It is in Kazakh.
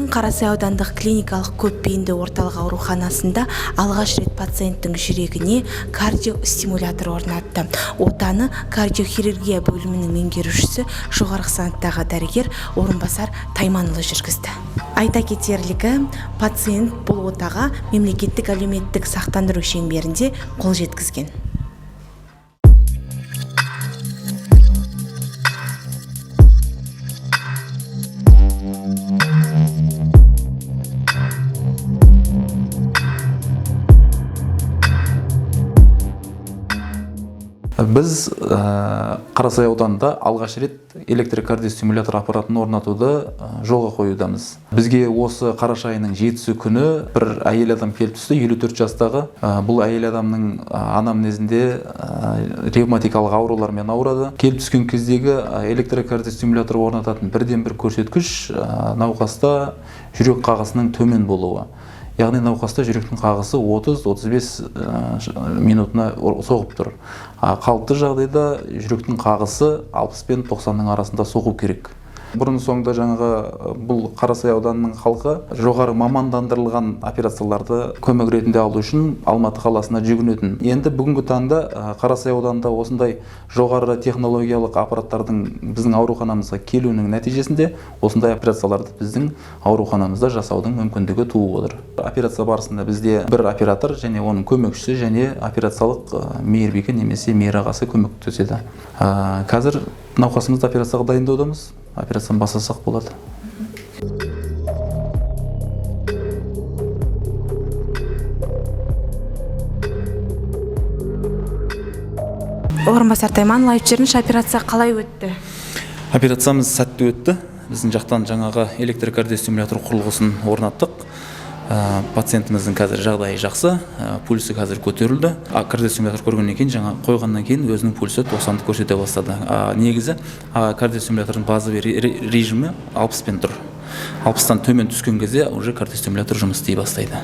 Қарасай аудандық клиникалық көпбейінді орталық ауруханасында алғаш рет пациенттің жүрегіне кардиостимулятор орнатты. Отаны кардиохирургия бөлімінің меңгерушісі жоғарғы санаттағы дәрігер орынбасар Тайманұлы жүргізді. Айта кетерлігі, пациент бұл отаға мемлекеттік әлеуметтік сақтандыру шеңберінде қол жеткізген. Біз Қарасай ауданында алғаш рет электрокардиостимулятор аппаратын орнатуды жолға қоюдамыз. Бізге осы қараша айының 7-сі күні бір әйел адам келіп түсті, 54 жастағы. Бұл әйел адамның анамнезінде ревматикалық аурулармен ауырады. Келіп түскен кездегі электрокардиостимулятор орнататын бірден-бір көрсеткіш науқаста жүрек қағысының төмен болуы. Яғни науқаста жүректің қағысы 30-35 минутына соғып тұр. Қалыпты жағдайда жүректің қағысы 60 пен 90-ның арасында соғу керек. Бұрын соңды жаңағы бұл Қарасай ауданының халқы жоғары мамандандырылған операцияларды көмек ретінде алу үшін Алматы қаласына жүгінетін. Енді бүгінгі таңда Қарасай ауданында осындай жоғары технологиялық аппараттардың біздің ауруханамызға келуінің нәтижесінде осындай операцияларды біздің ауруханамызда жасаудың мүмкіндігі туып отыр. Операция барысында бізде бір оператор және оның көмекшісі және операциялық мейірбике немесе мейірағасы көмектеседі. Қазір науқасымызды операцияға дайындаудамыз. Операцияны бастасақ болады. Орынбасар Тайманұлы айтып жіберіңізші, операция қалай өтті? Операциямыз сәтті өтті. Біздің жақтан жаңағы электрокардиостимулятор құрылғысын орнаттық. Пациентіміздің қазір жағдайы жақсы, пульсі қазір көтерілді. Кардиостимулятор көргеннен кейін, жаңа қойғаннан кейін өзінің пульсі 90-ды көрсете бастады. Негізі кардиостимулятордың базовый режимі 60 пен тұр. 60-тан төмен түскен кезде уже кардиостимулятор жұмыс істей бастайды.